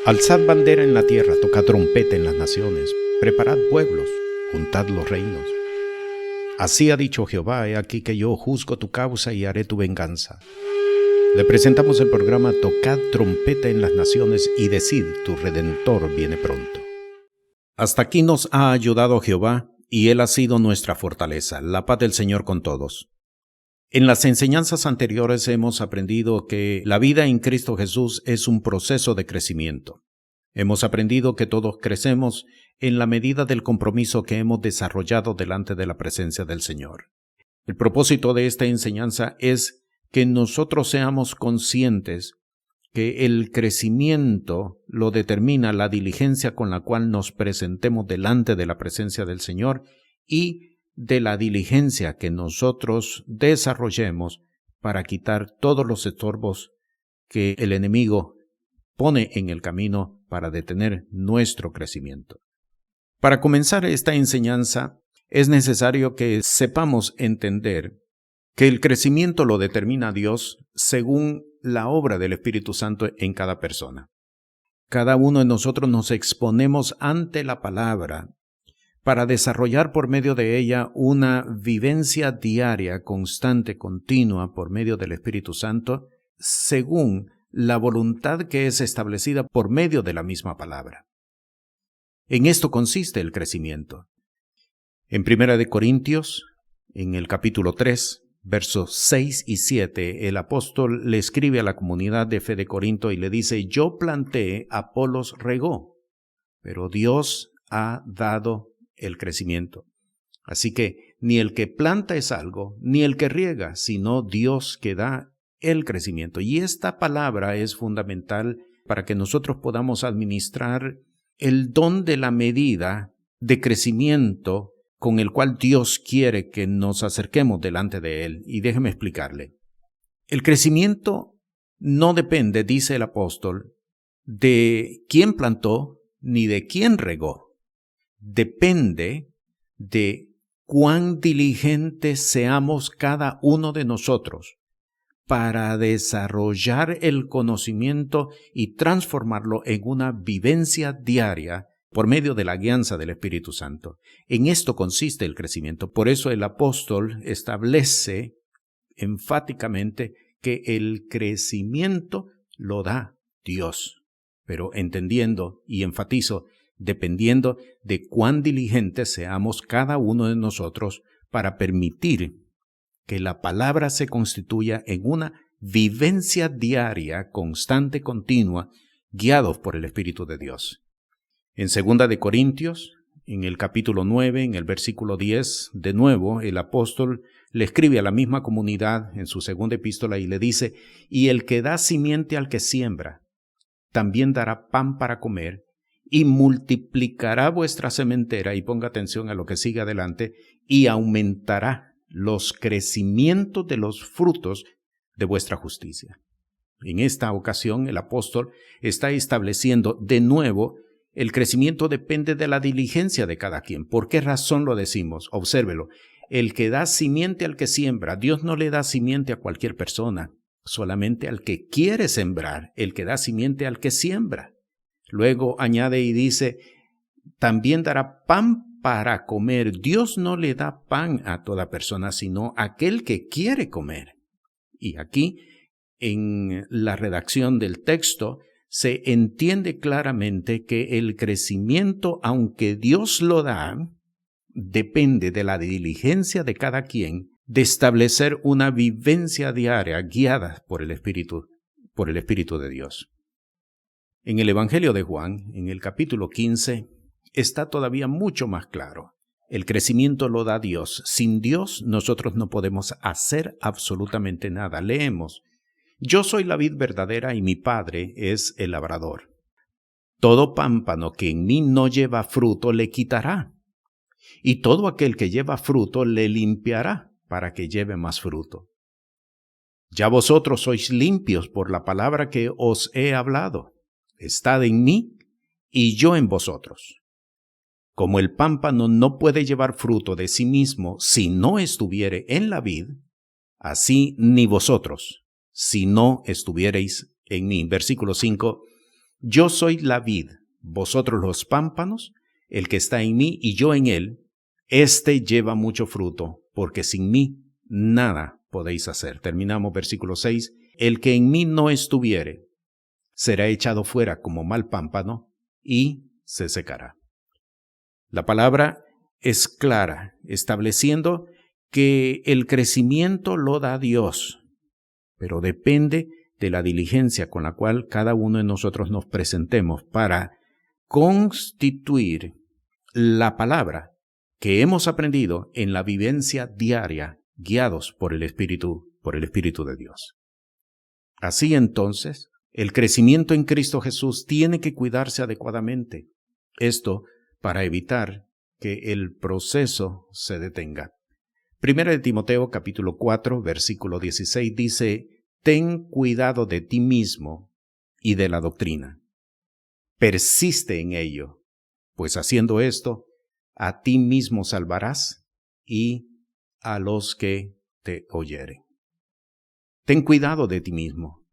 Alzad bandera en la tierra, tocad trompeta en las naciones, preparad pueblos, juntad los reinos. Así ha dicho Jehová, he aquí que yo juzgo tu causa y haré tu venganza. Le presentamos el programa Tocad trompeta en las naciones y decid, tu Redentor viene pronto. Hasta aquí nos ha ayudado Jehová, y Él ha sido nuestra fortaleza. La paz del Señor con todos. En las enseñanzas anteriores hemos aprendido que la vida en Cristo Jesús es un proceso de crecimiento. Hemos aprendido que todos crecemos en la medida del compromiso que hemos desarrollado delante de la presencia del Señor. El propósito de esta enseñanza es que nosotros seamos conscientes que el crecimiento lo determina la diligencia con la cual nos presentemos delante de la presencia del Señor y de la diligencia que nosotros desarrollemos para quitar todos los estorbos que el enemigo pone en el camino para detener nuestro crecimiento. Para comenzar esta enseñanza, es necesario que sepamos entender que el crecimiento lo determina Dios según la obra del Espíritu Santo en cada persona. Cada uno de nosotros nos exponemos ante la palabra para desarrollar por medio de ella una vivencia diaria, constante, continua, por medio del Espíritu Santo, según la voluntad que es establecida por medio de la misma palabra. En esto consiste el crecimiento. En 1 Corintios, en el capítulo 3, versos 6 y 7, el apóstol le escribe a la comunidad de fe de Corinto y le dice: yo planté, Apolos regó, pero Dios ha dado el crecimiento. Así que ni el que planta es algo, ni el que riega, sino Dios que da el crecimiento. Y esta palabra es fundamental para que nosotros podamos administrar el don de la medida de crecimiento con el cual Dios quiere que nos acerquemos delante de Él. Y déjeme explicarle. El crecimiento no depende, dice el apóstol, de quién plantó ni de quién regó. Depende de cuán diligentes seamos cada uno de nosotros para desarrollar el conocimiento y transformarlo en una vivencia diaria por medio de la guianza del Espíritu Santo. En esto consiste el crecimiento. Por eso el apóstol establece enfáticamente que el crecimiento lo da Dios, pero entendiendo, y enfatizo, dependiendo de cuán diligentes seamos cada uno de nosotros para permitir que la palabra se constituya en una vivencia diaria, constante, continua, guiados por el Espíritu de Dios. En 2 de Corintios, en el capítulo 9, en el versículo 10, de nuevo el apóstol le escribe a la misma comunidad en su segunda epístola y le dice: y el que da simiente al que siembra, también dará pan para comer, y multiplicará vuestra sementera, y ponga atención a lo que sigue adelante, y aumentará los crecimientos de los frutos de vuestra justicia. En esta ocasión el apóstol está estableciendo de nuevo el crecimiento depende de la diligencia de cada quien. ¿Por qué razón lo decimos? Obsérvelo. El que da simiente al que siembra, Dios no le da simiente a cualquier persona, solamente al que quiere sembrar, el que da simiente al que siembra. Luego añade y dice, también dará pan para comer. Dios no le da pan a toda persona, sino a aquel que quiere comer. Y aquí, en la redacción del texto, se entiende claramente que el crecimiento, aunque Dios lo da, depende de la diligencia de cada quien de establecer una vivencia diaria guiada por el Espíritu de Dios. En el Evangelio de Juan, en el capítulo 15, está todavía mucho más claro. El crecimiento lo da Dios. Sin Dios nosotros no podemos hacer absolutamente nada. Leemos: yo soy la vid verdadera y mi Padre es el labrador. Todo pámpano que en mí no lleva fruto le quitará, y todo aquel que lleva fruto le limpiará para que lleve más fruto. Ya vosotros sois limpios por la palabra que os he hablado. Estad en mí y yo en vosotros. Como el pámpano no puede llevar fruto de sí mismo si no estuviere en la vid, así ni vosotros, si no estuviereis en mí. Versículo 5. Yo soy la vid, vosotros los pámpanos, el que está en mí y yo en él, éste lleva mucho fruto, porque sin mí nada podéis hacer. Terminamos versículo 6. El que en mí no estuviere, será echado fuera como mal pámpano y se secará. La palabra es clara, estableciendo que el crecimiento lo da Dios, pero depende de la diligencia con la cual cada uno de nosotros nos presentemos para constituir la palabra que hemos aprendido en la vivencia diaria, guiados por el Espíritu de Dios. Así entonces, el crecimiento en Cristo Jesús tiene que cuidarse adecuadamente. Esto para evitar que el proceso se detenga. Primera de Timoteo capítulo 4, versículo 16 dice: ten cuidado de ti mismo y de la doctrina. Persiste en ello, pues haciendo esto, a ti mismo salvarás y a los que te oyeren. Ten cuidado de ti mismo.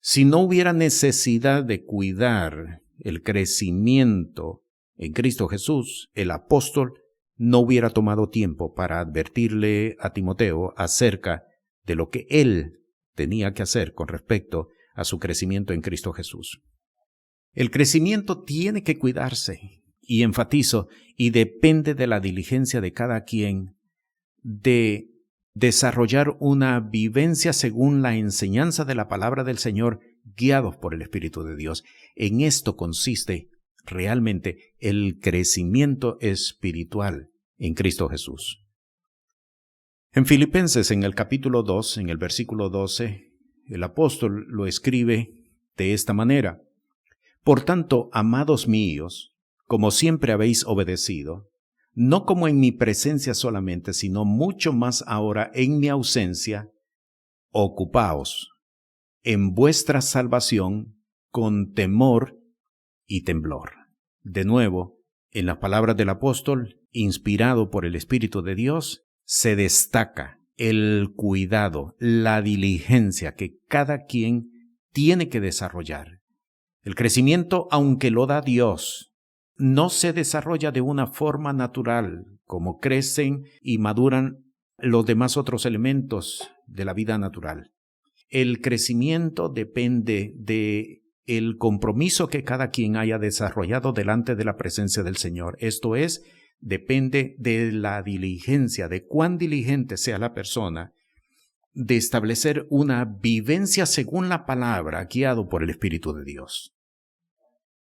Si no hubiera necesidad de cuidar el crecimiento en Cristo Jesús, el apóstol no hubiera tomado tiempo para advertirle a Timoteo acerca de lo que él tenía que hacer con respecto a su crecimiento en Cristo Jesús. El crecimiento tiene que cuidarse, y enfatizo, y depende de la diligencia de cada quien de desarrollar una vivencia según la enseñanza de la palabra del Señor, guiados por el Espíritu de Dios. En esto consiste realmente el crecimiento espiritual en Cristo Jesús. En Filipenses, en el capítulo 2, en el versículo 12, el apóstol lo escribe de esta manera: por tanto, amados míos, como siempre habéis obedecido, no como en mi presencia solamente, sino mucho más ahora en mi ausencia, ocupaos en vuestra salvación con temor y temblor. De nuevo, en las palabras del apóstol, inspirado por el Espíritu de Dios, se destaca el cuidado, la diligencia que cada quien tiene que desarrollar. El crecimiento, aunque lo da Dios, no se desarrolla de una forma natural, como crecen y maduran los demás otros elementos de la vida natural. El crecimiento depende de el compromiso que cada quien haya desarrollado delante de la presencia del Señor. Esto es, depende de la diligencia, de cuán diligente sea la persona, de establecer una vivencia según la palabra, guiado por el Espíritu de Dios.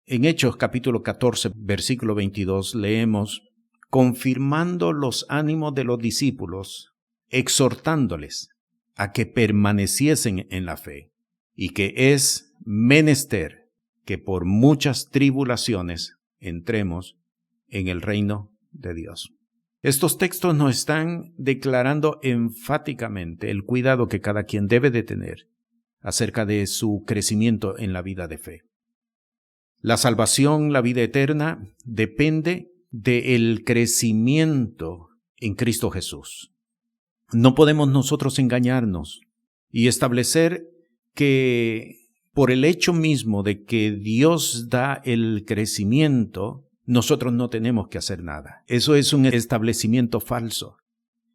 En Hechos capítulo 14, versículo 22, leemos: confirmando los ánimos de los discípulos, exhortándoles a que permaneciesen en la fe, y que es menester que por muchas tribulaciones entremos en el reino de Dios. Estos textos nos están declarando enfáticamente el cuidado que cada quien debe de tener acerca de su crecimiento en la vida de fe. La salvación, la vida eterna, depende del crecimiento en Cristo Jesús. No podemos nosotros engañarnos y establecer que por el hecho mismo de que Dios da el crecimiento, nosotros no tenemos que hacer nada. Eso es un establecimiento falso.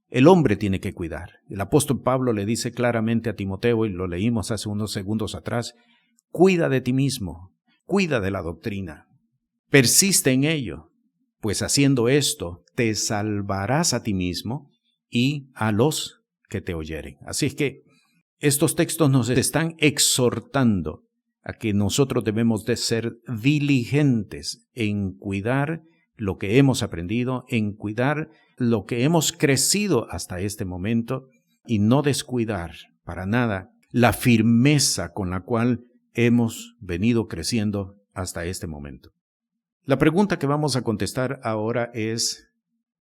El hombre tiene que cuidar. El apóstol Pablo le dice claramente a Timoteo, y lo leímos hace unos segundos atrás: cuida de ti mismo, cuida de la doctrina, persiste en ello, pues haciendo esto te salvarás a ti mismo y a los que te oyeren. Así es que estos textos nos están exhortando a que nosotros debemos de ser diligentes en cuidar lo que hemos aprendido, en cuidar lo que hemos crecido hasta este momento, y no descuidar para nada la firmeza con la cual hemos venido creciendo hasta este momento. La pregunta que vamos a contestar ahora es: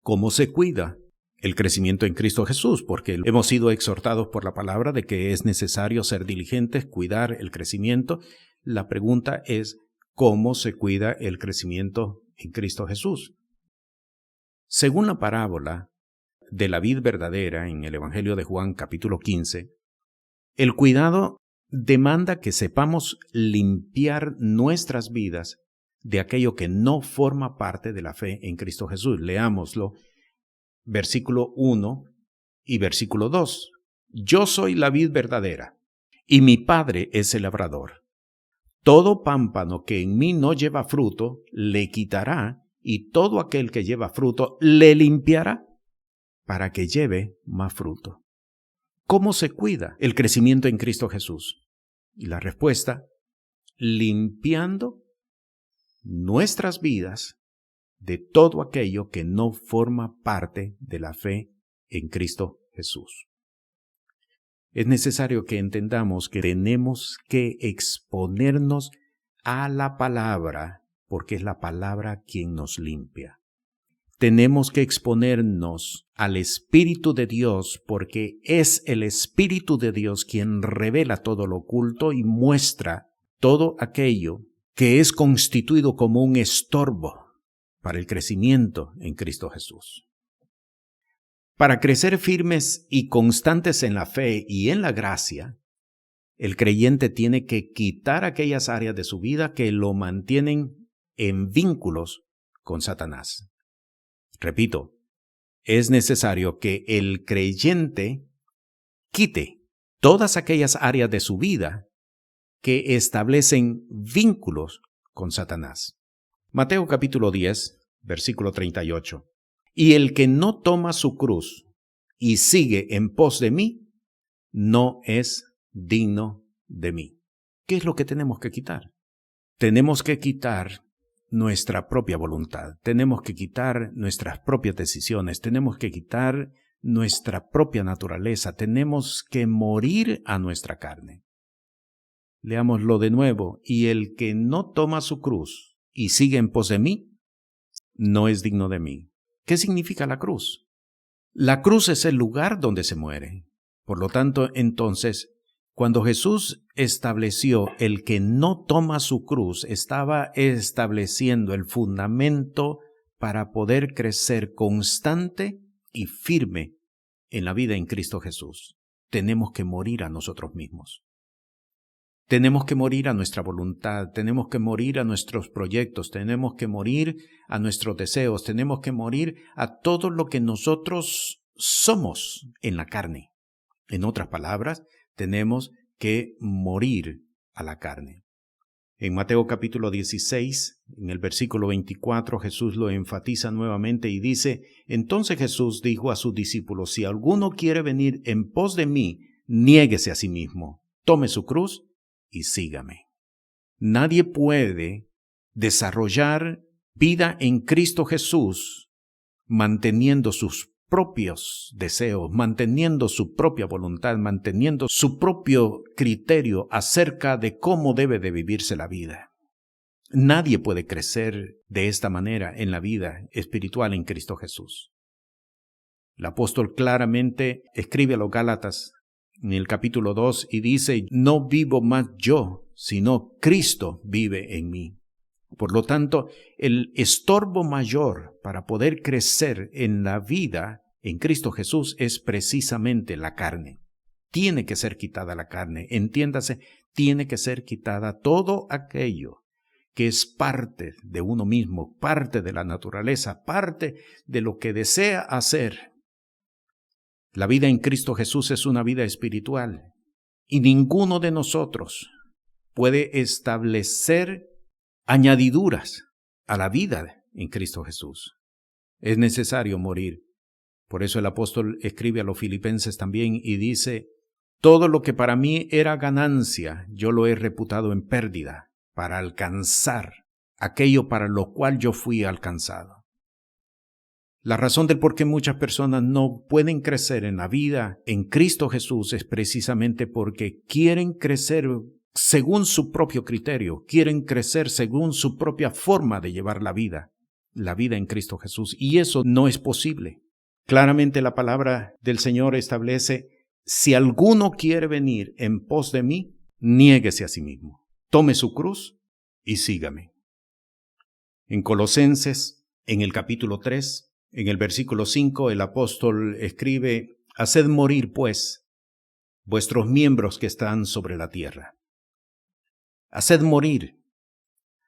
¿cómo se cuida el crecimiento en Cristo Jesús? Porque hemos sido exhortados por la palabra de que es necesario ser diligentes, cuidar el crecimiento. La pregunta es: ¿cómo se cuida el crecimiento en Cristo Jesús? Según la parábola de la vid verdadera en el Evangelio de Juan capítulo 15, el cuidado demanda que sepamos limpiar nuestras vidas de aquello que no forma parte de la fe en Cristo Jesús. Leámoslo, versículo 1 y versículo 2. Yo soy la vid verdadera, y mi Padre es el labrador. Todo pámpano que en mí no lleva fruto, le quitará, y todo aquel que lleva fruto, le limpiará, para que lleve más fruto. ¿Cómo se cuida el crecimiento en Cristo Jesús? Y la respuesta, limpiando nuestras vidas de todo aquello que no forma parte de la fe en Cristo Jesús. Es necesario que entendamos que tenemos que exponernos a la palabra, porque es la palabra quien nos limpia. Tenemos que exponernos al Espíritu de Dios, porque es el Espíritu de Dios quien revela todo lo oculto y muestra todo aquello que es constituido como un estorbo para el crecimiento en Cristo Jesús. Para crecer firmes y constantes en la fe y en la gracia, el creyente tiene que quitar aquellas áreas de su vida que lo mantienen en vínculos con Satanás. Repito, es necesario que el creyente quite todas aquellas áreas de su vida que establecen vínculos con Satanás. Mateo capítulo 10, versículo 38. Y el que no toma su cruz y sigue en pos de mí, no es digno de mí. ¿Qué es lo que tenemos que quitar? Tenemos que quitar nuestra propia voluntad, tenemos que quitar nuestras propias decisiones, tenemos que quitar nuestra propia naturaleza, tenemos que morir a nuestra carne. Leámoslo de nuevo. Y el que no toma su cruz y sigue en pos de mí, no es digno de mí. ¿Qué significa la cruz? La cruz es el lugar donde se muere. Por lo tanto, entonces, cuando Jesús estableció el que no toma su cruz, estaba estableciendo el fundamento para poder crecer constante y firme en la vida en Cristo Jesús. Tenemos que morir a nosotros mismos. Tenemos que morir a nuestra voluntad, tenemos que morir a nuestros proyectos, tenemos que morir a nuestros deseos, tenemos que morir a todo lo que nosotros somos en la carne. En otras palabras, tenemos que morir a la carne. En Mateo capítulo 16, en el versículo 24, Jesús lo enfatiza nuevamente y dice, entonces Jesús dijo a sus discípulos, si alguno quiere venir en pos de mí, niéguese a sí mismo, tome su cruz y sígame. Nadie puede desarrollar vida en Cristo Jesús manteniendo sus propios deseos, manteniendo su propia voluntad, manteniendo su propio criterio acerca de cómo debe de vivirse la vida. Nadie puede crecer de esta manera en la vida espiritual en Cristo Jesús. El apóstol claramente escribe a los Gálatas en el capítulo 2 y dice, no vivo más yo, sino Cristo vive en mí. Por lo tanto, el estorbo mayor para poder crecer en la vida en Cristo Jesús es precisamente la carne. Tiene que ser quitada la carne, entiéndase, tiene que ser quitada todo aquello que es parte de uno mismo, parte de la naturaleza, parte de lo que desea hacer. La vida en Cristo Jesús es una vida espiritual y ninguno de nosotros puede establecer añadiduras a la vida en Cristo Jesús. Es necesario morir. Por eso el apóstol escribe a los filipenses también y dice, todo lo que para mí era ganancia, yo lo he reputado en pérdida para alcanzar aquello para lo cual yo fui alcanzado. La razón del por qué muchas personas no pueden crecer en la vida en Cristo Jesús es precisamente porque quieren crecer según su propio criterio, quieren crecer según su propia forma de llevar la vida en Cristo Jesús, y eso no es posible. Claramente la palabra del Señor establece, si alguno quiere venir en pos de mí, niéguese a sí mismo, tome su cruz y sígame. En Colosenses, en el capítulo 3, en el versículo 5, el apóstol escribe, haced morir, pues, vuestros miembros que están sobre la tierra. Haced morir.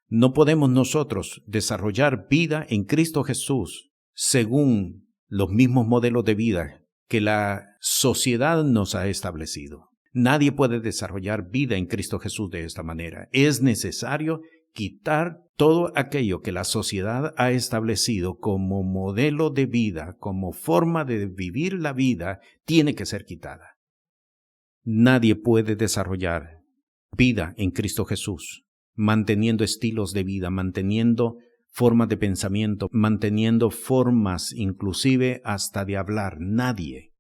No podemos nosotros desarrollar vida en Cristo Jesús según los mismos modelos de vida que la sociedad nos ha establecido. Nadie puede desarrollar vida en Cristo Jesús de esta manera. Es necesario quitar todo aquello que la sociedad ha establecido como modelo de vida, como forma de vivir la vida, tiene que ser quitada. Nadie puede desarrollar vida en Cristo Jesús manteniendo estilos de vida, manteniendo formas de pensamiento, manteniendo formas inclusive hasta de hablar. Nadie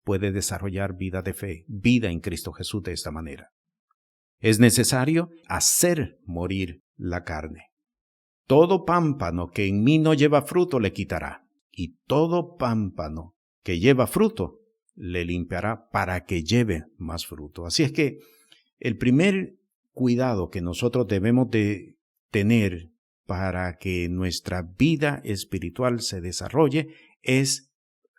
puede desarrollar vida de fe, vida en Cristo Jesús de esta manera. Es necesario hacer morir la carne. Todo pámpano que en mí no lleva fruto le quitará, y todo pámpano que lleva fruto le limpiará para que lleve más fruto. Así es que el primer cuidado que nosotros debemos de tener para que nuestra vida espiritual se desarrolle es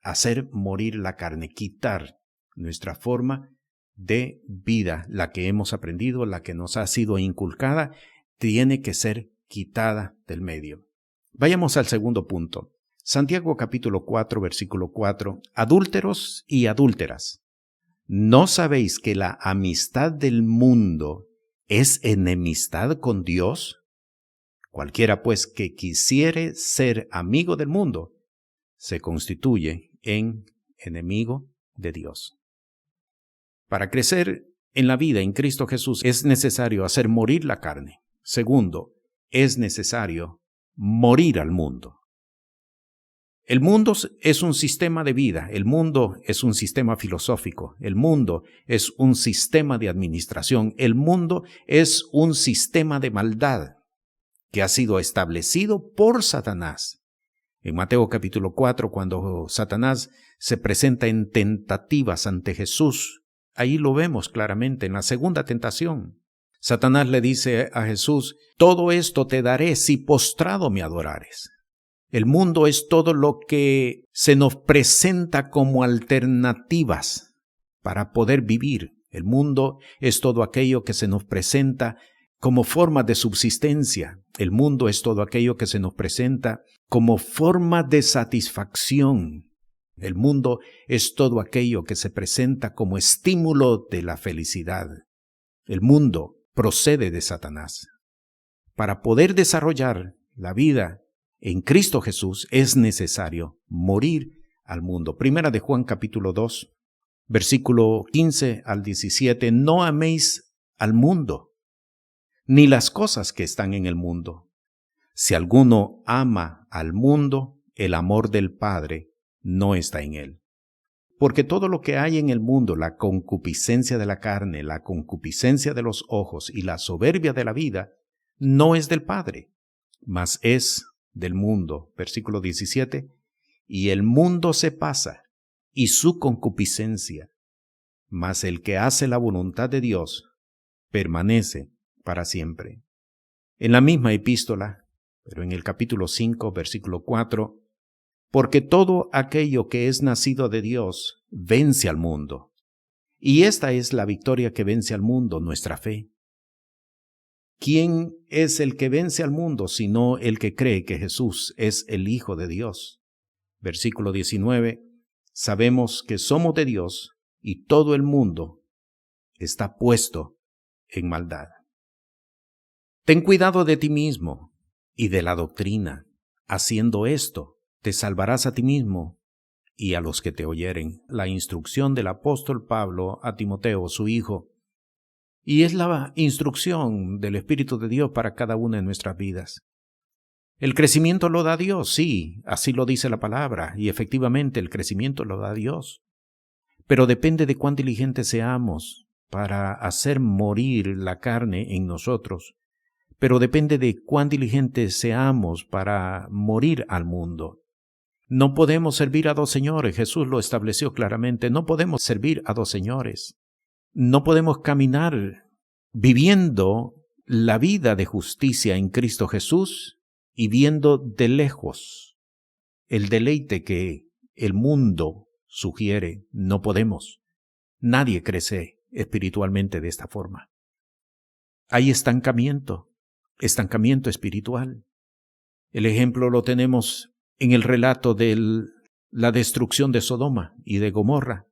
hacer morir la carne, quitar nuestra forma de vida, la que hemos aprendido, la que nos ha sido inculcada, tiene que ser quitada del medio. Vayamos al segundo punto. Santiago capítulo 4, versículo 4. Adúlteros y adúlteras, ¿no sabéis que la amistad del mundo es enemistad con Dios? Cualquiera pues que quisiere ser amigo del mundo, se constituye en enemigo de Dios. Para crecer en la vida en Cristo Jesús es necesario hacer morir la carne. Segundo, es necesario morir al mundo. El mundo es un sistema de vida, el mundo es un sistema filosófico, el mundo es un sistema de administración, el mundo es un sistema de maldad que ha sido establecido por Satanás. En Mateo capítulo 4, cuando Satanás se presenta en tentativas ante Jesús, ahí lo vemos claramente en la segunda tentación. Satanás le dice a Jesús, todo esto te daré si postrado me adorares. El mundo es todo lo que se nos presenta como alternativas para poder vivir. El mundo es todo aquello que se nos presenta como forma de subsistencia. El mundo es todo aquello que se nos presenta como forma de satisfacción. El mundo es todo aquello que se presenta como estímulo de la felicidad. El mundo procede de Satanás. Para poder desarrollar la vida en Cristo Jesús es necesario morir al mundo. Primera de Juan capítulo 2, versículo 15 al 17. No améis al mundo, ni las cosas que están en el mundo. Si alguno ama al mundo, el amor del Padre no está en él. Porque todo lo que hay en el mundo, la concupiscencia de la carne, la concupiscencia de los ojos y la soberbia de la vida, no es del Padre, mas es del mundo. Versículo 17. Y el mundo se pasa, y su concupiscencia, mas el que hace la voluntad de Dios permanece para siempre. En la misma epístola, pero en el capítulo 5, versículo 4, porque todo aquello que es nacido de Dios vence al mundo. Y esta es la victoria que vence al mundo, nuestra fe. ¿Quién es el que vence al mundo sino el que cree que Jesús es el Hijo de Dios? Versículo 19, sabemos que somos de Dios y todo el mundo está puesto en maldad. Ten cuidado de ti mismo y de la doctrina. Haciendo esto, te salvarás a ti mismo y a los que te oyeren. La instrucción del apóstol Pablo a Timoteo, su hijo, y es la instrucción del Espíritu de Dios para cada una de nuestras vidas. El crecimiento lo da Dios, sí, así lo dice la palabra, y efectivamente el crecimiento lo da Dios. Pero depende de cuán diligentes seamos para hacer morir la carne en nosotros. Pero depende de cuán diligentes seamos para morir al mundo. No podemos servir a dos señores, Jesús lo estableció claramente, no podemos servir a dos señores. No podemos caminar viviendo la vida de justicia en Cristo Jesús y viendo de lejos el deleite que el mundo sugiere. No podemos. Nadie crece espiritualmente de esta forma. Hay estancamiento espiritual. El ejemplo lo tenemos en el relato de la destrucción de Sodoma y de Gomorra.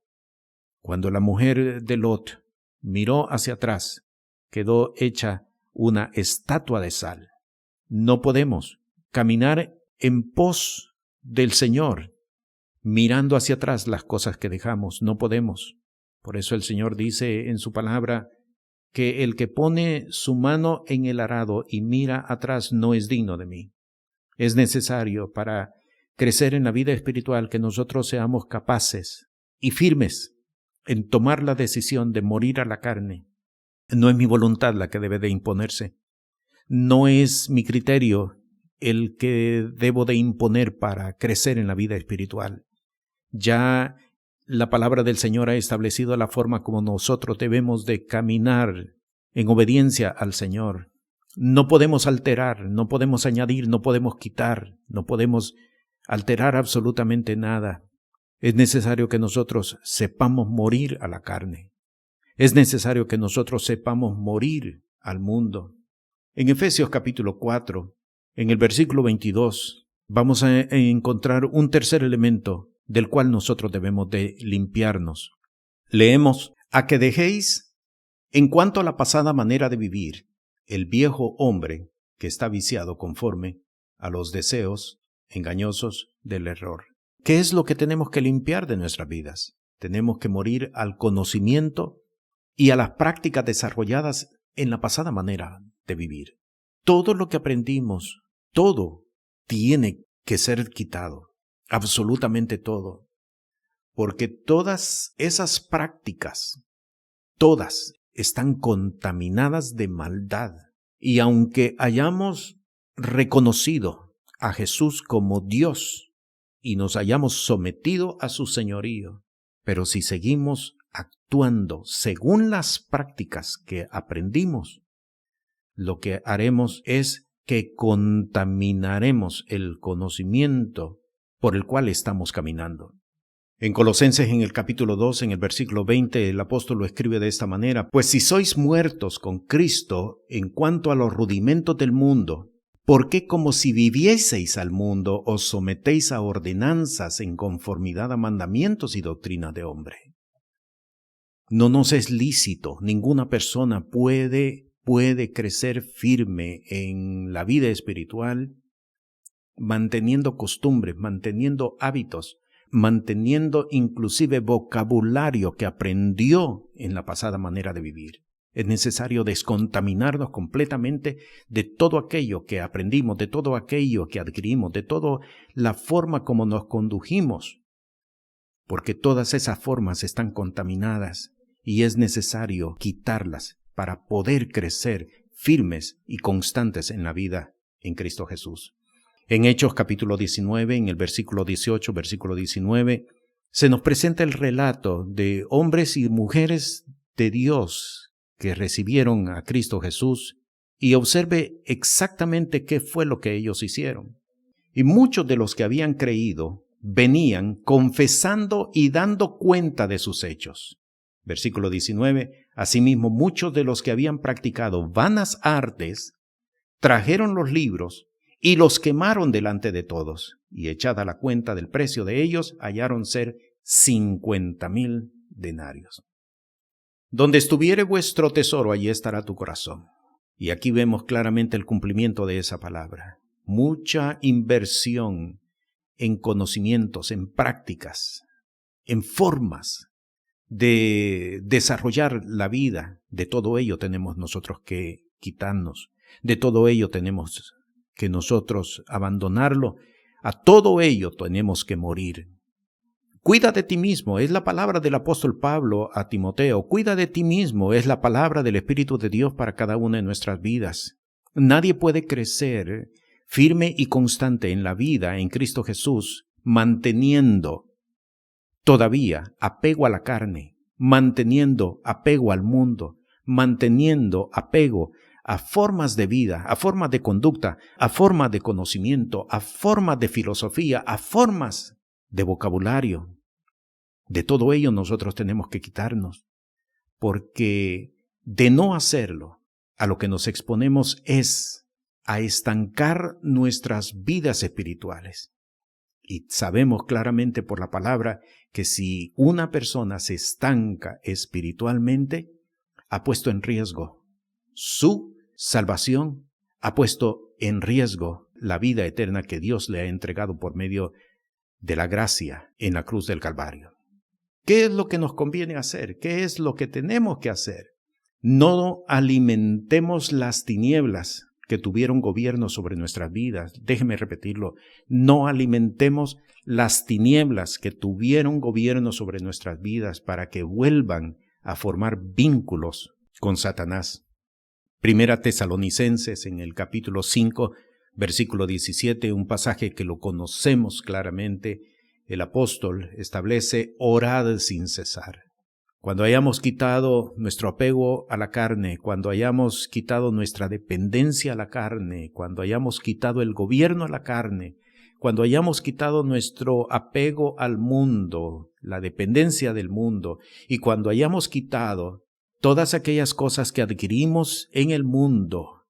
Cuando la mujer de Lot miró hacia atrás, quedó hecha una estatua de sal. No podemos caminar en pos del Señor, mirando hacia atrás las cosas que dejamos. No podemos. Por eso el Señor dice en su palabra que el que pone su mano en el arado y mira atrás no es digno de mí. Es necesario para crecer en la vida espiritual que nosotros seamos capaces y firmes en tomar la decisión de morir a la carne. No es mi voluntad la que debe de imponerse. No es mi criterio el que debo de imponer para crecer en la vida espiritual. Ya la palabra del Señor ha establecido la forma como nosotros debemos de caminar en obediencia al Señor. No podemos alterar, no podemos añadir, no podemos quitar, no podemos alterar absolutamente nada. Es necesario que nosotros sepamos morir a la carne. Es necesario que nosotros sepamos morir al mundo. En Efesios capítulo 4, en el versículo 22, vamos a encontrar un tercer elemento del cual nosotros debemos de limpiarnos. Leemos: a que dejéis, en cuanto a la pasada manera de vivir, el viejo hombre que está viciado conforme a los deseos engañosos del error. ¿Qué es lo que tenemos que limpiar de nuestras vidas? Tenemos que morir al conocimiento y a las prácticas desarrolladas en la pasada manera de vivir. Todo lo que aprendimos, todo tiene que ser quitado, absolutamente todo, porque todas esas prácticas, todas están contaminadas de maldad. Y aunque hayamos reconocido a Jesús como Dios y nos hayamos sometido a su señorío, pero si seguimos actuando según las prácticas que aprendimos, lo que haremos es que contaminaremos el conocimiento por el cual estamos caminando. En Colosenses, en el capítulo 2, en el versículo 20, el apóstol lo escribe de esta manera: pues si sois muertos con Cristo en cuanto a los rudimentos del mundo, ¿por qué como si vivieseis al mundo os sometéis a ordenanzas en conformidad a mandamientos y doctrina de hombre? No nos es lícito, ninguna persona puede crecer firme en la vida espiritual manteniendo costumbres, manteniendo hábitos, manteniendo inclusive vocabulario que aprendió en la pasada manera de vivir. Es necesario descontaminarnos completamente de todo aquello que aprendimos, de todo aquello que adquirimos, de toda la forma como nos condujimos, porque todas esas formas están contaminadas y es necesario quitarlas para poder crecer firmes y constantes en la vida en Cristo Jesús. En Hechos capítulo 19, en el versículo 18, versículo 19, se nos presenta el relato de hombres y mujeres de Dios que recibieron a Cristo Jesús, y observe exactamente qué fue lo que ellos hicieron. Y muchos de los que habían creído venían confesando y dando cuenta de sus hechos. Versículo 19, asimismo muchos de los que habían practicado vanas artes trajeron los libros y los quemaron delante de todos, y echada la cuenta del precio de ellos, hallaron ser 50,000 denarios. Donde estuviere vuestro tesoro, allí estará tu corazón. Y aquí vemos claramente el cumplimiento de esa palabra. Mucha inversión en conocimientos, en prácticas, en formas de desarrollar la vida. De todo ello tenemos nosotros que quitarnos. De todo ello tenemos que nosotros abandonarlo. A todo ello tenemos que morir. Cuida de ti mismo, es la palabra del apóstol Pablo a Timoteo. Cuida de ti mismo, es la palabra del Espíritu de Dios para cada una de nuestras vidas. Nadie puede crecer firme y constante en la vida en Cristo Jesús manteniendo todavía apego a la carne, manteniendo apego al mundo, manteniendo apego a formas de vida, a formas de conducta, a formas de conocimiento, a formas de filosofía, a formas de vocabulario. De todo ello nosotros tenemos que quitarnos, porque de no hacerlo, a lo que nos exponemos es a estancar nuestras vidas espirituales. Y sabemos claramente por la palabra que si una persona se estanca espiritualmente, ha puesto en riesgo su salvación, ha puesto en riesgo la vida eterna que Dios le ha entregado por medio de la gracia en la cruz del Calvario. ¿Qué es lo que nos conviene hacer? ¿Qué es lo que tenemos que hacer? No alimentemos las tinieblas que tuvieron gobierno sobre nuestras vidas. Déjeme repetirlo. No alimentemos las tinieblas que tuvieron gobierno sobre nuestras vidas para que vuelvan a formar vínculos con Satanás. Primera Tesalonicenses, en el capítulo 5, versículo 17, un pasaje que lo conocemos claramente. El apóstol establece: orad sin cesar. Cuando hayamos quitado nuestro apego a la carne, cuando hayamos quitado nuestra dependencia a la carne, cuando hayamos quitado el gobierno a la carne, cuando hayamos quitado nuestro apego al mundo, la dependencia del mundo, y cuando hayamos quitado todas aquellas cosas que adquirimos en el mundo,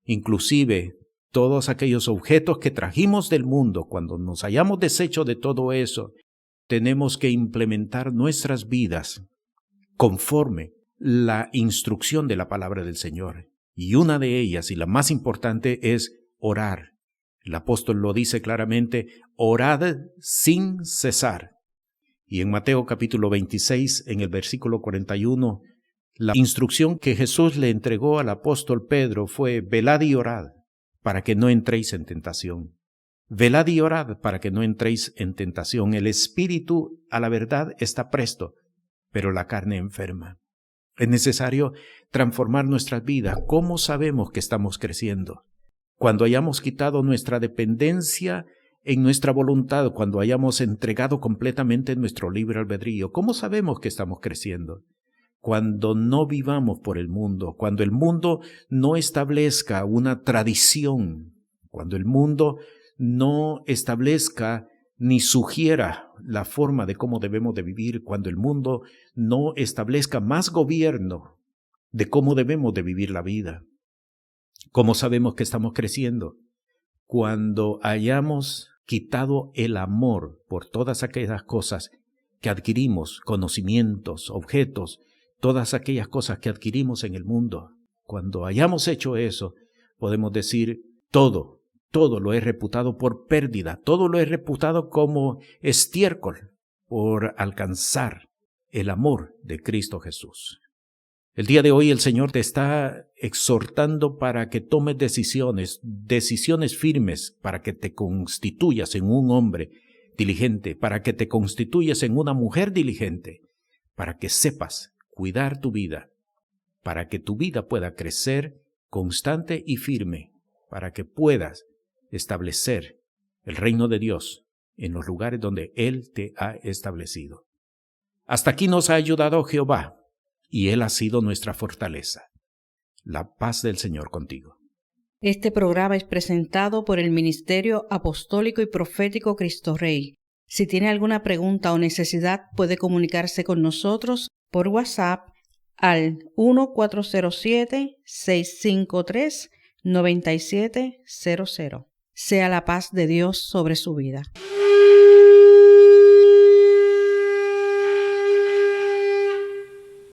inclusive todos aquellos objetos que trajimos del mundo, cuando nos hayamos deshecho de todo eso, tenemos que implementar nuestras vidas conforme la instrucción de la palabra del Señor. Y una de ellas, y la más importante, es orar. El apóstol lo dice claramente: orad sin cesar. Y en Mateo capítulo 26, en el versículo 41, la instrucción que Jesús le entregó al apóstol Pedro fue: velad y orad para que no entréis en tentación. Velad y orad para que no entréis en tentación. El espíritu a la verdad está presto, pero la carne enferma. Es necesario transformar nuestras vidas. ¿Cómo sabemos que estamos creciendo? Cuando hayamos quitado nuestra dependencia en nuestra voluntad, cuando hayamos entregado completamente nuestro libre albedrío. ¿Cómo sabemos que estamos creciendo? Cuando no vivamos por el mundo, cuando el mundo no establezca una tradición, cuando el mundo no establezca ni sugiera la forma de cómo debemos de vivir, cuando el mundo no establezca más gobierno de cómo debemos de vivir la vida. ¿Cómo sabemos que estamos creciendo? Cuando hayamos quitado el amor por todas aquellas cosas que adquirimos, conocimientos, objetos, todas aquellas cosas que adquirimos en el mundo. Cuando hayamos hecho eso, podemos decir: todo lo he reputado por pérdida, todo lo he reputado como estiércol por alcanzar el amor de Cristo Jesús. El día de hoy el Señor te está exhortando para que tomes decisiones firmes, para que te constituyas en un hombre diligente, para que te constituyas en una mujer diligente, para que sepas cuidar tu vida, para que tu vida pueda crecer constante y firme, para que puedas establecer el reino de Dios en los lugares donde Él te ha establecido. Hasta aquí nos ha ayudado Jehová, y Él ha sido nuestra fortaleza. La paz del Señor contigo. Este programa es presentado por el Ministerio Apostólico y Profético Cristo Rey. Si tiene alguna pregunta o necesidad, puede comunicarse con nosotros por WhatsApp al 1407-653-9700. Sea la paz de Dios sobre su vida.